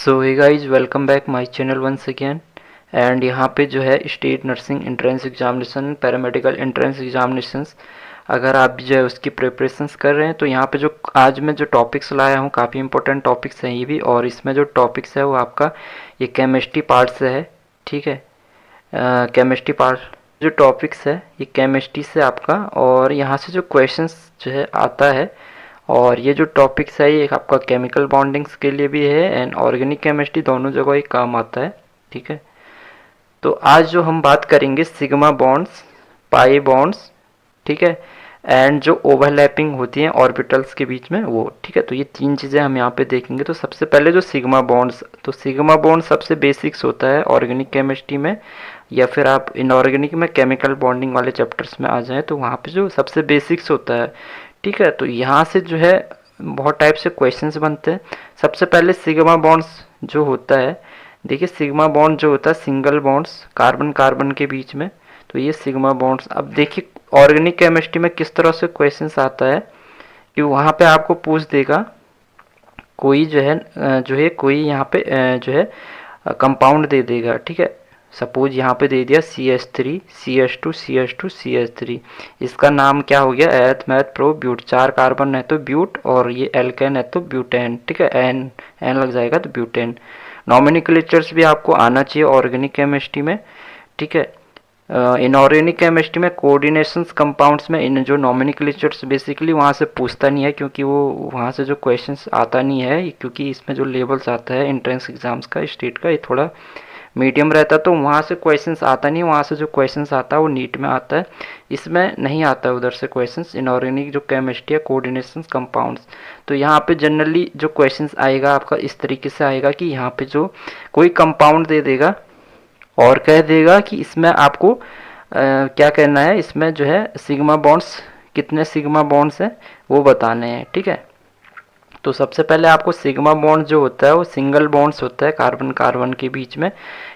So hey guys, welcome back my channel once again. And यहाँ पे जो है state nursing entrance examination, paramedical entrance examinations, अगर आप भी जो है उसकी प्रिपरेशंस कर रहे हैं तो यहाँ पे जो आज मैं जो टॉपिक्स लाया हूँ काफ़ी इंपॉर्टेंट टॉपिक्स हैं ये भी। और इसमें जो टॉपिक्स है वो आपका ये केमिस्ट्री पार्ट से है, ठीक है। केमिस्ट्री पार्ट जो टॉपिक्स है ये केमिस्ट्री से आपका, और यहाँ से जो क्वेश्चंस जो है आता है। और ये जो टॉपिक्स है ये आपका केमिकल बॉन्डिंग्स के लिए भी है एंड ऑर्गेनिक केमिस्ट्री, दोनों जगह ही काम आता है, ठीक है। तो आज जो हम बात करेंगे सिग्मा बॉन्ड्स, पाई बॉन्ड्स, ठीक है, एंड जो ओवरलैपिंग होती हैं ऑर्बिटल्स के बीच में वो, ठीक है। तो ये तीन चीज़ें हम यहाँ पे देखेंगे। तो सबसे पहले जो सिग्मा बॉन्ड्स, तो सिग्मा बॉन्ड सबसे बेसिक्स होता है ऑर्गेनिक केमिस्ट्री में, या फिर आप इनऑर्गेनिक में केमिकल बॉन्डिंग वाले चैप्टर्स में आ जाएँ तो वहाँ पे जो सबसे बेसिक्स होता है, ठीक है। तो यहाँ से जो है बहुत टाइप से क्वेश्चंस बनते हैं। सबसे पहले सिग्मा बॉन्ड्स जो होता है, देखिए सिग्मा बॉन्ड जो होता है सिंगल बॉन्ड्स कार्बन कार्बन के बीच में, तो ये सिग्मा बॉन्ड्स। अब देखिए ऑर्गेनिक केमिस्ट्री में किस तरह से क्वेश्चंस आता है कि वहाँ पे आपको पूछ देगा कोई जो है कोई यहाँ पे जो है कंपाउंड दे देगा, ठीक है। सपोज यहाँ पे दे दिया CH3 CH2 CH2 CH3, इसका नाम क्या हो गया, एथ मैथ प्रो ब्यूट। 4 कार्बन है तो ब्यूट, और ये एल्केन है तो ब्यूटेन, ठीक है। एन एन लग जाएगा तो ब्यूटेन। नॉमेनक्लेचर्स भी आपको आना चाहिए ऑर्गेनिक केमिस्ट्री में, ठीक है। इनऑर्गेनिक केमिस्ट्री में कोऑर्डिनेशंस कंपाउंड्स में इन जो नॉमेनक्लेचर्स बेसिकली वहाँ से पूछता नहीं है, क्योंकि वो वहाँ से जो क्वेश्चंस आता नहीं है, क्योंकि इसमें जो लेवल्स आता है एंट्रेंस एग्जाम्स का स्टेट का ये थोड़ा मीडियम रहता है, तो वहाँ से क्वेश्चंस आता नहीं। वहाँ से जो क्वेश्चंस आता है वो नीट में आता है, इसमें नहीं आता है उधर से क्वेश्चंस। इनऑर्गेनिक जो केमिस्ट्री है कोऑर्डिनेशंस कंपाउंड्स, तो यहाँ पे जनरली जो क्वेश्चंस आएगा आपका इस तरीके से आएगा कि यहाँ पे जो कोई कंपाउंड दे देगा और कह देगा कि इसमें आपको क्या करना है, इसमें जो है सिग्मा बॉन्ड्स कितने सिग्मा बॉन्ड्स हैं वो बताने हैं, ठीक है। तो सबसे पहले आपको सिग्मा बॉन्ड जो होता है वो सिंगल बॉन्ड्स होता है कार्बन कार्बन के बीच में।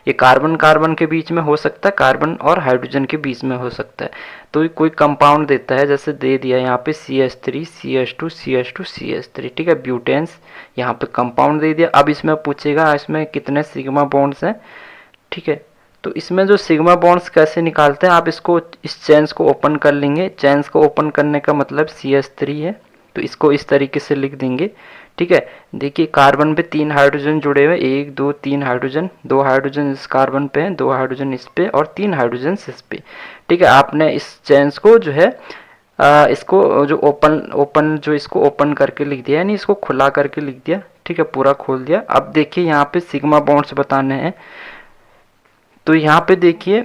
ये कार्बन कार्बन के बीच में हो सकता है, कार्बन और हाइड्रोजन के बीच में हो सकता है। तो ये कोई कंपाउंड देता है, जैसे दे दिया यहाँ पे CH3 CH2 CH2 CH3, ठीक है, ब्यूटेन्स यहाँ पे कंपाउंड दे दिया। अब इसमें पूछेगा इसमें कितने सिग्मा बॉन्ड्स हैं, ठीक है। तो इसमें जो सिग्मा बॉन्ड्स कैसे निकालते हैं, आप इसको इस चेन्स को ओपन कर लेंगे। चेन्स को ओपन करने का मतलब CH3 है, तो इसको इस तरीके से लिख देंगे, ठीक है। देखिए कार्बन पे 3 हाइड्रोजन जुड़े हुए, 1 2 3 हाइड्रोजन, 2 हाइड्रोजन इस कार्बन पे हैं, 2 हाइड्रोजन इस पे और 3 हाइड्रोजन इस पे, ठीक है। आपने इस चेन्स को जो है इसको जो ओपन जो इसको ओपन करके लिख दिया, यानी इसको खुला करके लिख दिया, ठीक है, पूरा खोल दिया। अब देखिए यहाँ पे सिग्मा बॉन्ड्स बताने हैं, तो यहाँ पे देखिए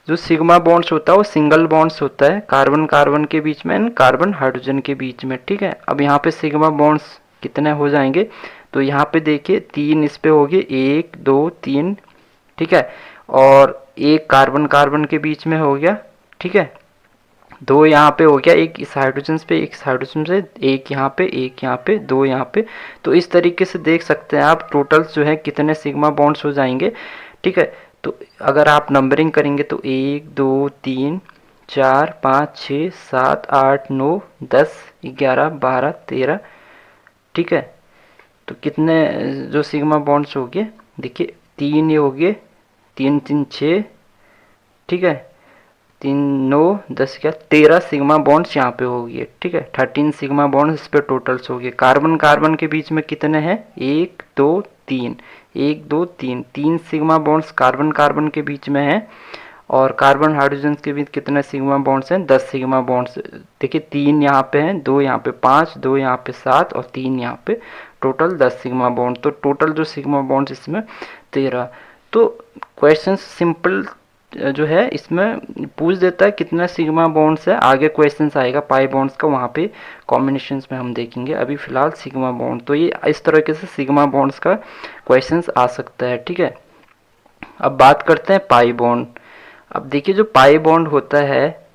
जो सिग्मा बॉन्ड्स होता है वो सिंगल बॉन्ड्स होता है कार्बन कार्बन के बीच में एंड कार्बन हाइड्रोजन के बीच में, ठीक है। अब यहाँ पे सिग्मा बॉन्ड्स कितने हो जाएंगे, तो यहाँ पे देखिए 3 इस पे हो गए, 1 2 3, ठीक है। और एक कार्बन कार्बन के बीच में हो गया, ठीक है। 2 यहाँ पे हो गया, एक इस हाइड्रोजन पे एक इस हाइड्रोजन से, एक यहाँ पे एक यहाँ पे 2 यहाँ पे। तो इस तरीके से देख सकते हैं आप टोटल जो है कितने सिग्मा बॉन्ड्स हो जाएंगे, ठीक है। तो अगर आप नंबरिंग करेंगे तो 1 2 3 4 5 6 7 8 9 10 11 12 13, ठीक है। तो कितने जो सिग्मा बॉन्ड्स हो गए, देखिए 3 ये हो गए, 3 3 6, ठीक है, 3 9 10 क्या 13 सिग्मा बॉन्ड्स यहाँ पे हो गए, ठीक है। 13 सिग्मा बॉन्ड्स इस पे टोटल्स हो गए। कार्बन कार्बन के बीच में कितने हैं, 1 2 3, 1 2 3, 3 सिग्मा बॉन्ड्स कार्बन कार्बन के बीच में है। और कार्बन हाइड्रोजन के बीच कितने सिग्मा बॉन्ड्स हैं, 10 सिग्मा बॉन्ड्स। देखिए 3 यहाँ पे हैं, 2 यहाँ पे 5, 2 यहाँ पे 7 और 3 यहाँ पे, टोटल 10 सिग्मा बॉन्ड। तो टोटल जो सिग्मा बॉन्ड्स इसमें 13। तो क्वेश्चन सिंपल जो है इसमें पूछ देता है कितना सिग्मा बॉन्ड्स है, आगे क्वेश्चंस आएगा पाई बॉन्ड्स का, वहाँ पे कॉम्बिनेशंस में हम देखेंगे। अभी फिलहाल सिग्मा बॉन्ड, तो ये इस तरीके से सिग्मा बॉन्ड्स का क्वेश्चंस आ सकता है, ठीक है। अब बात करते हैं पाई बॉन्ड। अब देखिए जो पाई बॉन्ड होता है,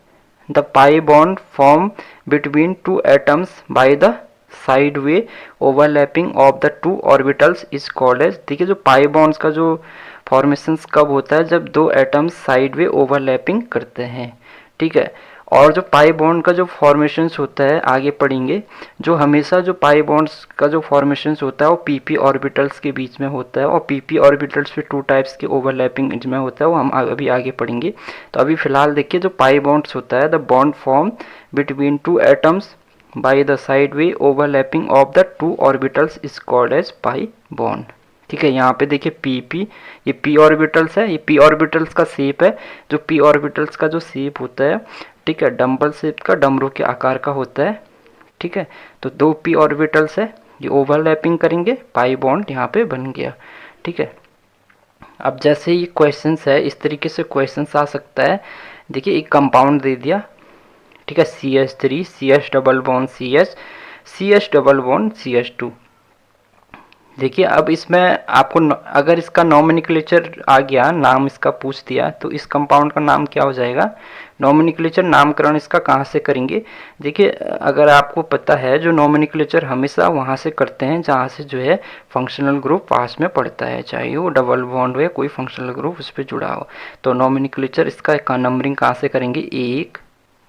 the pi bond form between 2 atoms by the side way overlapping of the 2 orbitals is called as. देखिए जो पाई बॉन्ड्स का जो फॉर्मेशंस कब होता है, जब 2 एटम्स साइड वे ओवरलैपिंग करते हैं, ठीक है। और जो पाई बॉन्ड का जो फॉर्मेशंस होता है आगे पढ़ेंगे, जो हमेशा जो पाई बॉन्ड्स का जो फॉर्मेशंस होता है वो पीपी ऑर्बिटल्स के बीच में होता है, और पीपी ऑर्बिटल्स पे 2 टाइप्स के ओवरलैपिंग में होता है, वो हम अभी आगे पढ़ेंगे। तो अभी फिलहाल देखिए जो पाई बॉन्ड्स होता है, the bond form between 2 atoms by the side way overlapping of the 2 orbitals is called as pi bond. ठीक है, यहाँ पे देखिए पी, ये पी ऑर्बिटल्स है, ये पी ऑर्बिटल्स का शेप है, जो पी ऑर्बिटल्स का जो शेप होता है, ठीक है, डम्बल शेप का, डमरू के आकार का होता है। ठीक है, तो 2 पी ऑर्बिटल्स है, ये ओवरलैपिंग करेंगे, पाई बॉन्ड यहाँ पे बन गया। ठीक है, अब जैसे ये क्वेश्चंस है, इस तरीके से क्वेश्चंस आ सकता है। देखिए एक कंपाउंड दे दिया, ठीक है, CH3 CH double bond CH, CH double bond CH2। देखिए अब इसमें आपको अगर इसका नॉमेनक्लेचर आ गया, नाम इसका पूछ दिया, तो इस कंपाउंड का नाम क्या हो जाएगा, नॉमेनक्लेचर नामकरण इसका कहाँ से करेंगे। देखिए अगर आपको पता है, जो नॉमेनक्लेचर हमेशा वहाँ से करते हैं जहाँ से जो है फंक्शनल ग्रुप पास में पड़ता है, चाहे वो डबल बॉन्ड हो या कोई फंक्शनल ग्रुप उस पर जुड़ा हो। तो नॉमेनक्लेचर इसका नंबरिंग कहाँ से करेंगे, 1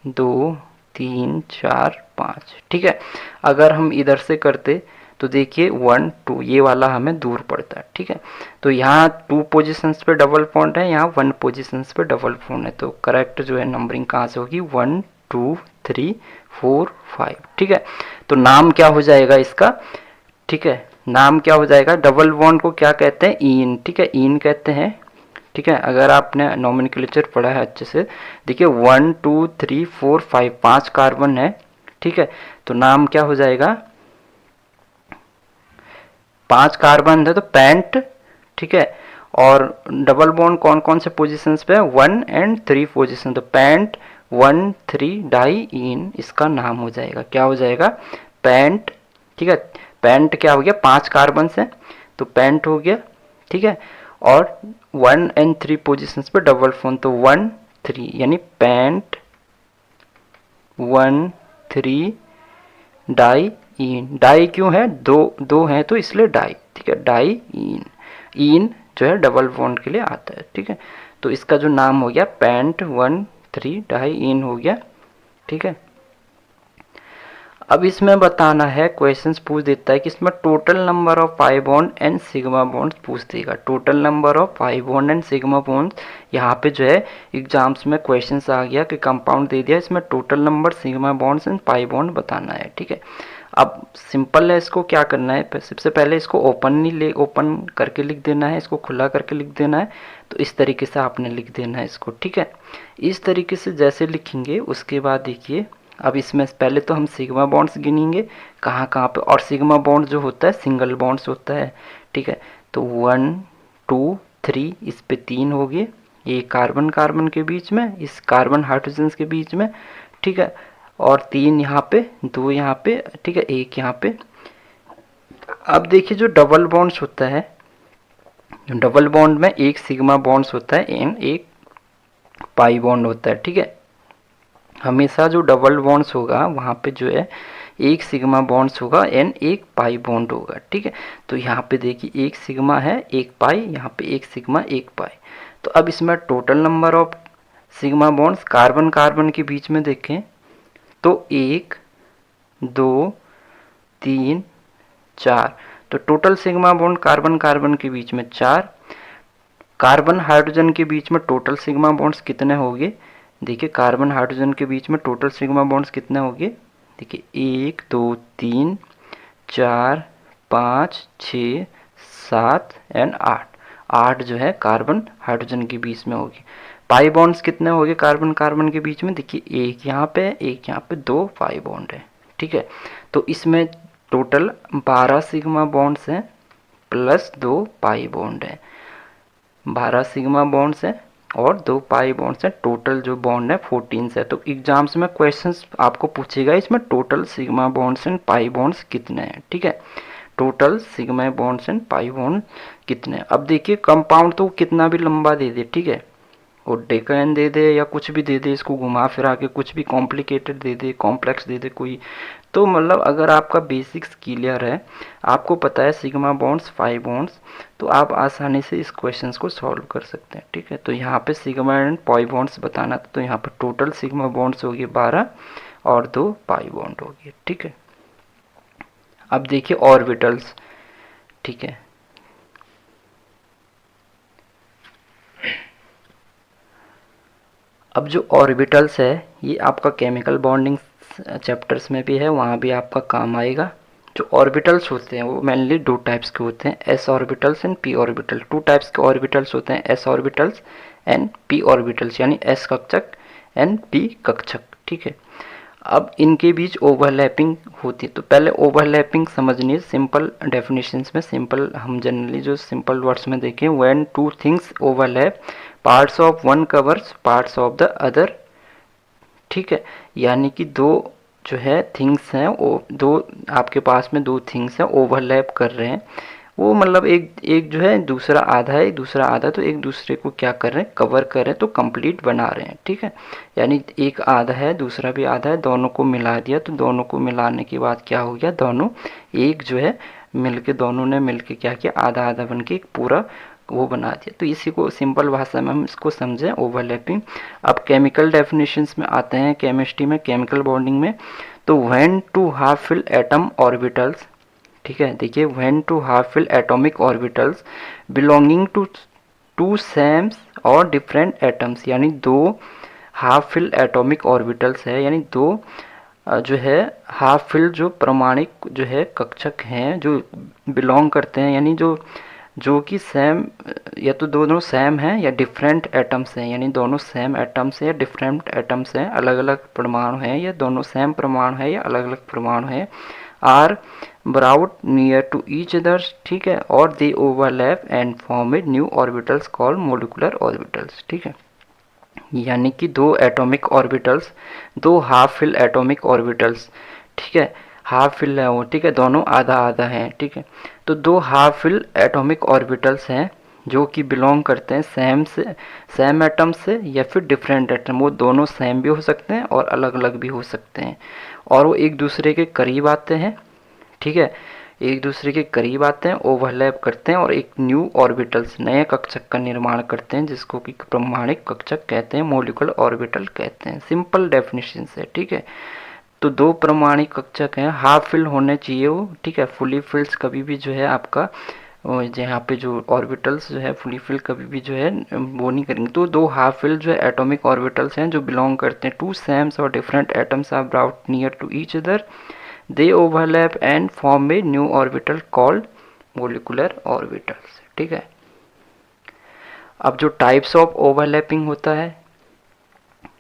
2 3 4 5। ठीक है, अगर हम इधर से करते तो देखिए 1 2 ये वाला हमें दूर पड़ता है। ठीक है, तो यहाँ 2 पोजीशंस पे डबल बॉन्ड है, यहाँ 1 पोजीशंस पे डबल बॉन्ड है, तो करेक्ट जो है नंबरिंग कहाँ से होगी, 1 2 3 4 5। ठीक है, तो नाम क्या हो जाएगा इसका, ठीक है, नाम क्या हो जाएगा, डबल बॉन्ड को क्या कहते हैं, ईन। ठीक है, ईन कहते हैं। ठीक है, अगर आपने नॉमेनक्लेचर पढ़ा है अच्छे से, देखिए 1 2 3 4 5 5 कार्बन है। ठीक है, तो नाम क्या हो जाएगा, 5 कार्बन है तो पेंट। ठीक है, और डबल बॉन्ड कौन कौन से पोजीशंस पे है, 1 एंड 3 पोजीशन, तो पेंट 1 3 डाई इन इसका नाम हो जाएगा, क्या हो जाएगा, पेंट। ठीक है, पेंट क्या हो गया, 5 कार्बन है तो पेंट हो गया। ठीक है, और 1 एंड 3 पोजीशंस पे डबल बॉन्ड, तो 1 3 यानी पेंट 1 3 डाई इन। डाई क्यों है, दो है तो इसलिए डाई। ठीक है, डाई इन, इन जो है डबल बॉन्ड के लिए आता है। ठीक है, तो इसका जो नाम हो गया पेंट 1 3 डाई इन हो गया। ठीक है, अब इसमें बताना है, क्वेश्चंस पूछ देता है कि इसमें total number of pi bond and sigma bond पूछ देगा। Total number of pi bond and sigma bond, यहाँ पे जो है एग्जाम्स में क्वेश्चंस आ गया कि कंपाउंड दे दिया, इसमें total number sigma bonds and pi bond बताना है। ठीक है, अब सिंपल है, इसको क्या करना है, सबसे पहले इसको ओपन करके लिख देना है, इसको खुला करके लिख देना है। तो इस तरीके से आपने लिख देना है इसको। ठीक है, इस तरीके से जैसे लिखेंगे उसके बाद देखिए, अब इसमें पहले तो हम सिग्मा बॉन्ड्स गिनेंगे कहाँ कहाँ पे, और सिग्मा बॉन्ड जो होता है सिंगल बॉन्ड्स होता है। ठीक है, तो 1 2 3 इस पे 3 हो गए, ये कार्बन कार्बन के बीच में, इस कार्बन हाइड्रोजन के बीच में। ठीक है, और 3 यहाँ पे, 2 यहाँ पे, ठीक है, 1 यहाँ पे। अब देखिए जो डबल बॉन्ड्स होता है, डबल बॉन्ड में एक सिग्मा बॉन्ड्स होता है एंड एक पाई बॉन्ड होता है। ठीक है, हमेशा जो डबल बॉन्ड्स होगा वहाँ पे जो है एक सिग्मा बॉन्ड्स होगा एंड एक पाई बॉन्ड होगा। ठीक है, तो यहाँ पे देखिए एक सिग्मा है एक पाई, यहाँ पे एक सिग्मा एक पाई। तो अब इसमें total number of sigma bonds carbon carbon के बीच में देखें तो 1 2 3 4, तो total sigma bond carbon carbon के बीच में 4। कार्बन हाइड्रोजन के बीच में टोटल सिग्मा बॉन्ड्स कितने हो गए, देखिए कार्बन हाइड्रोजन के बीच में टोटल सिग्मा बॉन्ड्स कितने हो गए, देखिए 1 2 3 4 5 6 7 एंड 8, 8 जो है कार्बन हाइड्रोजन के बीच में होगी। पाई बॉन्ड्स कितने हो गए कार्बन कार्बन के बीच में, देखिए एक यहाँ पे एक यहाँ पे, 2 पाई बॉन्ड है। ठीक है, तो इसमें टोटल 12 सिग्मा बॉन्ड्स हैं प्लस 2 पाई बॉन्ड है, 12 सिग्मा बॉन्ड्स हैं और 2 पाई बॉन्ड्स हैं, टोटल जो बॉन्ड है 14 है। तो एग्जाम्स में क्वेश्चंस आपको पूछेगा इसमें total sigma bonds and pi bonds कितने हैं। ठीक है, total sigma bonds and pi bond कितने हैं। अब देखिए कंपाउंड तो कितना भी लंबा दे दे, ठीक है, वो डेकेन दे दे या कुछ भी दे दे, इसको घुमा फिरा के कुछ भी कॉम्प्लिकेटेड दे दे, कॉम्प्लेक्स दे दे कोई, तो मतलब अगर आपका बेसिक्स क्लियर है, आपको पता है सिग्मा बॉन्ड्स, फाई बॉन्ड्स, तो आप आसानी से इस क्वेश्चन को सॉल्व कर सकते हैं। ठीक है, तो यहाँ पे सिग्मा एंड पाई बॉन्ड्स बताना था, तो यहाँ पर टोटल सिग्मा बॉन्ड्स होगी 12 और 2 पाई बॉन्ड होगी। ठीक है, अब देखिए ऑर्बिटल्स। ठीक है, अब जो ऑर्बिटल्स है ये आपका केमिकल बॉन्डिंग चैप्टर्स में भी है, वहाँ भी आपका काम आएगा। जो ऑर्बिटल्स होते हैं वो मेनली दो टाइप्स के होते हैं, S orbitals and P orbital. Two types के ऑर्बिटल्स होते हैं, S orbitals and P orbitals, यानी एस कक्षक एंड पी कक्षक। ठीक है, अब इनके बीच ओवरलैपिंग होती है, तो पहले ओवरलैपिंग समझनी, सिंपल डेफिनेशंस में, सिंपल हम जनरली जो सिंपल वर्ड्स में देखें, when two things overlap parts of one covers parts of the other. ठीक है, यानी कि दो जो है थिंग्स हैं, वो दो आपके पास में दो थिंग्स हैं ओवरलैप कर रहे हैं, वो मतलब एक एक जो है दूसरा आधा है, दूसरा आधा, तो एक दूसरे को क्या कर रहे हैं, कवर कर रहे हैं, तो कंप्लीट बना रहे हैं। ठीक है, यानी एक आधा है दूसरा भी आधा है, दोनों को मिला दिया, तो दोनों को मिलाने के बाद क्या हो गया, दोनों एक जो है मिलके, दोनों ने मिलके क्या किया, आधा आधा बन के एक पूरा वो बना दिया। तो इसी को सिंपल भाषा में हम इसको समझें, ओवरलैपिंग। अब केमिकल डेफिनेशंस में आते हैं, केमिस्ट्री में, केमिकल बॉन्डिंग में, तो when two half fill atom orbitals. ठीक है, देखिए when two half fill atomic orbitals belonging to two sames और डिफरेंट एटम्स, यानी दो हाफ फिल एटॉमिक ऑर्बिटल्स है, यानी दो जो है हाफ फिल जो प्रमाणिक जो है कक्षक हैं, जो बिलोंग करते हैं, यानी जो जो कि सेम, या तो दोनों सेम हैं या डिफरेंट एटम्स हैं, यानी दोनों सेम एटम्स हैं या डिफरेंट एटम्स हैं, अलग अलग परमाणु हैं, या दोनों सेम परमाणु हैं या अलग अलग परमाणु हैं, are brought near to each others. ठीक है, और they overlap and form a new orbitals called molecular orbitals. ठीक है, यानी कि दो एटॉमिक ऑर्बिटल्स, दो हाफ फिल एटॉमिक ऑर्बिटल्स। ठीक है, हाफ फिल है वो, ठीक है, दोनों आधा आधा हैं। ठीक है, तो दो हाफ फिल एटॉमिक ऑर्बिटल्स हैं जो कि बिलोंग करते हैं सेम एटम से या फिर डिफरेंट एटम, वो दोनों सेम भी हो सकते हैं और अलग अलग भी हो सकते हैं, और वो एक दूसरे के करीब आते हैं। ठीक है, एक दूसरे के करीब आते हैं, ओवरलैप करते हैं और एक न्यू ऑर्बिटल्स, नए कक्षक का निर्माण करते हैं, जिसको कि प्रमाणिक कक्षक कहते हैं, मोलिकुलर ऑर्बिटल कहते हैं। सिंपल डेफिनेशन है। ठीक है, तो दो प्रमाणिक कक्षक हैं, हाफ फिल होने चाहिए वो। ठीक है, फुली फिल्स कभी भी जो है आपका यहाँ पे जो ऑर्बिटल्स जो है फुली फिल कभी भी जो है वो नहीं करेंगे। तो दो हाफ फिल जो है एटॉमिक ऑर्बिटल्स हैं जो बिलोंग करते हैं टू सेम्स और different atoms are brought near to each other, they overlap and form a new orbital called molecular orbitals. ठीक है, अब जो टाइप्स ऑफ ओवरलैपिंग होता है,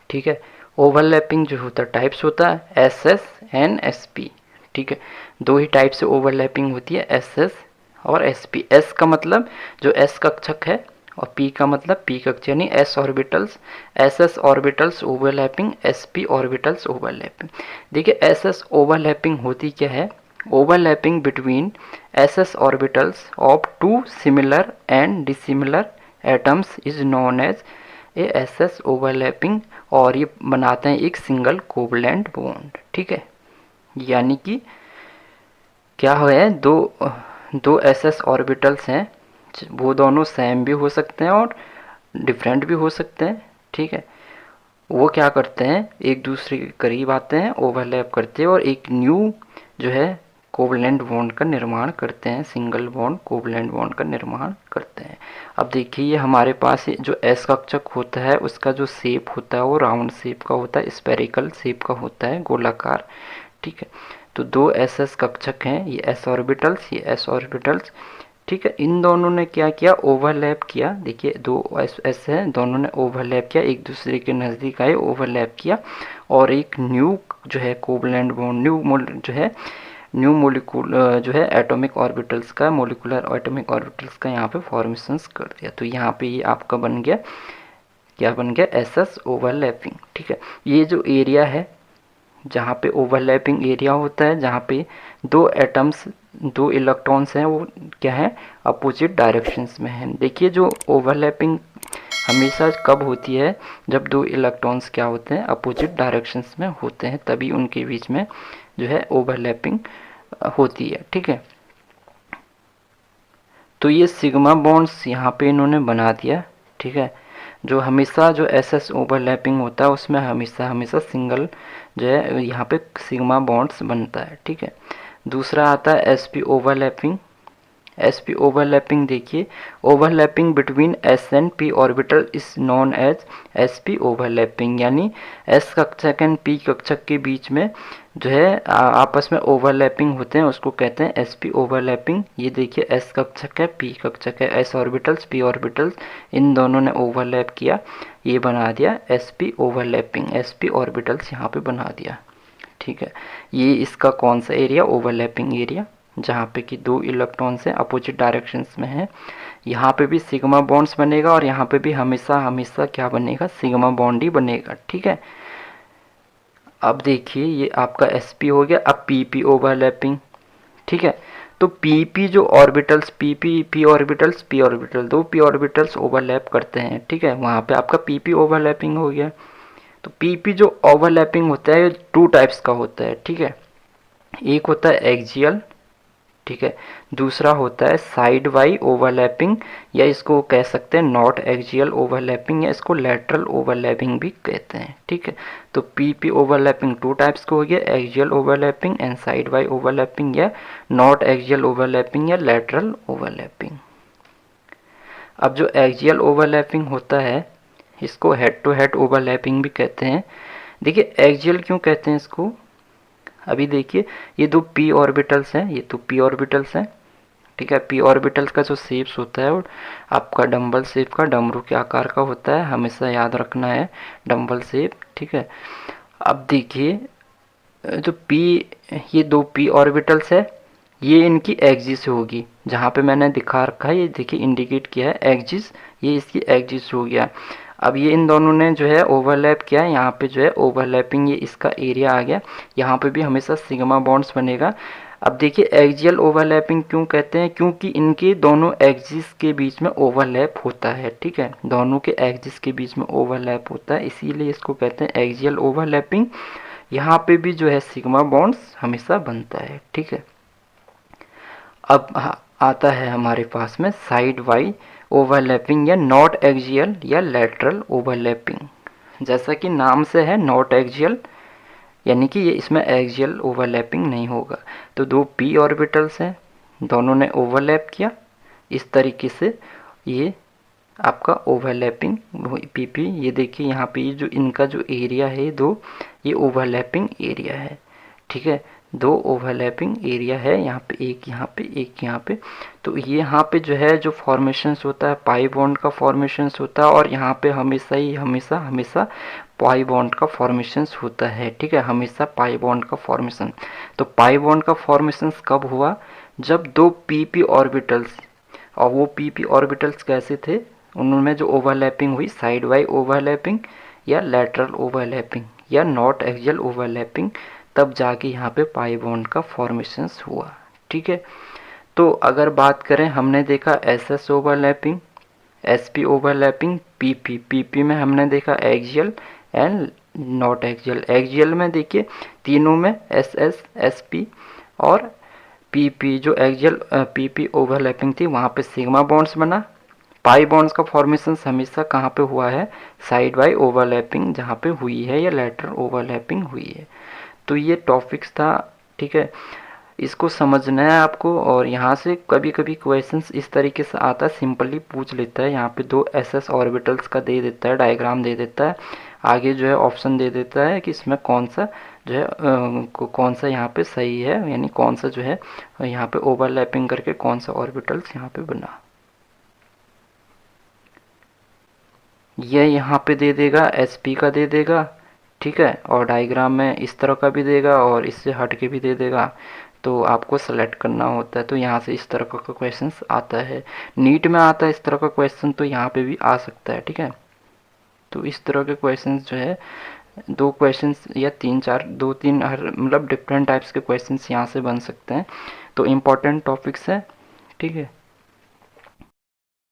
ठीक है, ओवरलैपिंग जो होता है टाइप्स होता है S S and S P. ठीक है, दो ही टाइप से ओवरलैपिंग होती है, एस एस और एस पी। एस का मतलब जो एस कक्षक है और पी का मतलब पी कक्षक, यानी S orbitals, S S orbitals overlapping, S P orbitals overlapping. देखिए एस एस ओवरलैपिंग होती क्या है, overlapping between S S orbitals of two similar and dissimilar atoms is known as a S S overlapping, और ये बनाते हैं एक single covalent bond. ठीक है, यानी कि क्या है, दो एस एस ऑर्बिटल्स हैं, वो दोनों सेम भी हो सकते हैं और डिफरेंट भी हो सकते हैं। ठीक है, वो क्या करते हैं, एक दूसरे के करीब आते हैं, ओवरलैप करते हैं और एक न्यू जो है कोवलेंट बॉन्ड का निर्माण करते हैं, सिंगल बॉन्ड कोवलेंट बॉन्ड का निर्माण करते हैं। अब देखिए हमारे पास जो एस कक्षक होता है उसका जो शेप होता है वो राउंड शेप का होता है, स्पेरिकल शेप का होता है, गोलाकार। ठीक है, तो दो एस एस कक्षक हैं, ये एस ऑर्बिटल्स, ये एस ऑर्बिटल्स। ठीक है, इन दोनों ने क्या किया, ओवरलैप किया। देखिए दो एस है, दोनों ने ओवरलैप किया, एक दूसरे के नज़दीक आए, ओवरलैप किया और एक न्यू जो है कोवलेंट बॉन्ड, न्यू मोलिकुल जो है एटॉमिक ऑर्बिटल्स का, मोलिकुलर एटॉमिक ऑर्बिटल्स का यहाँ पे फॉर्मेशंस कर दिया। तो यहाँ पे ये आपका बन गया, क्या बन गया, एस एस ओवरलैपिंग। ठीक है, ये जो एरिया है जहाँ पे ओवरलैपिंग एरिया होता है, जहाँ पे दो एटम्स, दो इलेक्ट्रॉन्स हैं, वो क्या है, अपोजिट डायरेक्शंस में हैं। देखिए जो ओवरलैपिंग हमेशा कब होती है, जब दो इलेक्ट्रॉन्स क्या होते हैं, अपोजिट डायरेक्शंस में होते हैं, तभी उनके बीच में जो है ओवरलैपिंग होती है। ठीक है, तो ये सिग्मा बॉन्ड्स यहाँ पे इन्होंने बना दिया। ठीक है, जो हमेशा जो एस एस ओवरलैपिंग होता है उसमें हमेशा हमेशा सिंगल जो है यहाँ पे सिग्मा बॉन्ड्स बनता है। ठीक है, दूसरा आता है S P overlapping. S P overlapping देखिए, overlapping between S and P orbital is known as S P overlapping, यानी एस कक्षक एंड पी कक्षक के बीच में जो है आपस में ओवरलैपिंग होते हैं, उसको कहते हैं एस पी ओवरलैपिंग। ये देखिए एस कक्षक है, पी कक्षक है, एस ऑर्बिटल्स पी ऑर्बिटल्स, इन दोनों ने ओवरलैप किया, ये बना दिया S P overlapping, S P orbitals यहाँ पे बना दिया। ठीक है, ये इसका कौन सा एरिया, ओवरलैपिंग एरिया, जहाँ पे कि दो इलेक्ट्रॉन्स हैं अपोजिट डायरेक्शंस में हैं। यहाँ पे भी सिग्मा बॉन्ड्स बनेगा और यहाँ पे भी हमेशा हमेशा क्या बनेगा, सिग्मा बॉन्ड ही बनेगा। ठीक है, अब देखिए ये आपका एस पी हो गया। अब पी पी ओवरलैपिंग। ठीक है, तो पी पी जो orbitals P P P orbitals P orbital, दो पी ऑर्बिटल्स ओवरलैप करते हैं। ठीक है, वहाँ पे आपका पी पी ओवरलैपिंग हो गया। तो पी पी जो ओवरलैपिंग होता है टू टाइप्स का होता है। ठीक है, एक होता है एक्सियल, ठीक है, दूसरा होता है साइड वाई ओवरलैपिंग, या इसको कह सकते हैं नॉट एक्सियल ओवरलैपिंग, या इसको लैटरल ओवरलैपिंग भी कहते हैं। ठीक है, तो P P overlapping two types का हो गया, axial overlapping and side way overlapping, या नॉट एक्सियल ओवरलैपिंग या लैटरल ओवरलैपिंग। अब जो एक्सियल ओवरलैपिंग होता है इसको हेड टू हेड ओवरलैपिंग भी कहते हैं। देखिए एक्सियल क्यों कहते हैं इसको, अभी देखिए ये दो पी ऑर्बिटल्स हैं, ये तो पी ऑर्बिटल्स हैं। ठीक है, पी ऑर्बिटल्स का जो शेप्स होता है वो आपका डम्बल शेप का, डमरू के आकार का होता है, हमेशा याद रखना है डम्बल शेप। ठीक है, अब देखिए जो पी, ये दो पी ऑर्बिटल्स है, ये इनकी एक्सिस होगी, जहाँ पे मैंने दिखा रखा है, ये देखिए इंडिकेट किया है एक्सिस, ये इसकी एक्सिस हो गया। अब ये इन दोनों ने जो है ओवरलैप किया है, यहाँ पे जो है ओवरलैपिंग, ये इसका एरिया आ गया, यहाँ पे भी हमेशा सिग्मा बॉन्ड्स बनेगा। अब देखिए एक्सियल ओवरलैपिंग क्यों कहते हैं, क्योंकि इनके दोनों एक्सिस के बीच में ओवरलैप होता है। ठीक है, दोनों के एक्सिस के बीच में ओवरलैप होता है, इसीलिए इसको कहते हैं एक्सियल ओवरलैपिंग। यहाँ पे भी जो है सिग्मा बॉन्ड्स हमेशा बनता है। ठीक है, अब आता है हमारे पास में साइड वाई ओवरलैपिंग या नॉट एक्सियल या लैटरल ओवरलैपिंग। जैसा कि नाम से है नॉट एक्सियल, यानी कि ये इसमें एक्सियल ओवरलैपिंग नहीं होगा। तो दो पी ऑर्बिटल्स हैं, दोनों ने ओवरलैप किया, इस तरीके से ये आपका ओवरलैपिंग पी पी, ये देखिए यहाँ पे जो इनका जो एरिया है दो, ये ओवरलैपिंग एरिया है। ठीक है, दो ओवरलैपिंग एरिया है, यहाँ पे एक, यहाँ पे एक, यहाँ पे। तो ये यहाँ पे जो है जो फॉर्मेशंस होता है पाई बॉन्ड का फॉर्मेशंस होता है, और यहाँ पे हमेशा ही हमेशा हमेशा पाई बॉन्ड का फॉर्मेशंस होता है। ठीक है, हमेशा पाई बॉन्ड का फॉर्मेशन। तो पाई बॉन्ड का फॉर्मेशंस कब हुआ, जब दो पी पी ऑर्बिटल्स, और वो पी पी ऑर्बिटल्स कैसे थे, उनमें जो ओवरलैपिंग हुई साइड वाई ओवरलैपिंग या लैटरल ओवरलैपिंग या नॉट एक्सियल ओवरलैपिंग, तब जाके यहाँ पे पाई बॉन्ड का फॉर्मेशंस हुआ। ठीक है, तो अगर बात करें, हमने देखा S S overlapping, S P overlapping, P P, P P में हमने देखा axial and not axial. Axial में देखिए तीनों में एस एस, एस पी और पी पी, जो एक्सियल पी पी ओवरलैपिंग थी वहाँ पे सिग्मा बॉन्ड्स बना। पाई बॉन्ड्स का फॉर्मेशन हमेशा कहाँ पे हुआ है, साइड वाई ओवरलैपिंग जहाँ पे हुई है या लेटरल ओवरलैपिंग हुई है। तो ये टॉपिक्स था। ठीक है, इसको समझना है आपको, और यहाँ से कभी कभी क्वेश्चंस इस तरीके से आता है, सिंपली पूछ लेता है, यहाँ पे दो एस एस ऑर्बिटल्स का दे देता है, डायग्राम दे देता है, आगे जो है ऑप्शन दे देता है कि इसमें कौन सा जो है कौन सा यहाँ पे सही है, यानी कौन सा जो है यहाँ पे ओवरलैपिंग करके कौन सा ऑर्बिटल्स यहाँ पे बना, ये यहाँ पे दे देगा, एस पी का दे देगा। ठीक है, और डायग्राम में इस तरह का भी देगा और इससे हट के भी दे देगा, तो आपको सेलेक्ट करना होता है। तो यहाँ से इस तरह का क्वेश्चन आता है, नीट में आता है इस तरह का क्वेश्चन, तो यहाँ पे भी आ सकता है। ठीक है, तो इस तरह के क्वेश्चन जो है दो क्वेश्चंस या तीन चार, दो तीन हर मतलब डिफरेंट टाइप्स के क्वेश्चंस यहाँ से बन सकते हैं। तो इम्पोर्टेंट टॉपिक्स है। ठीक है।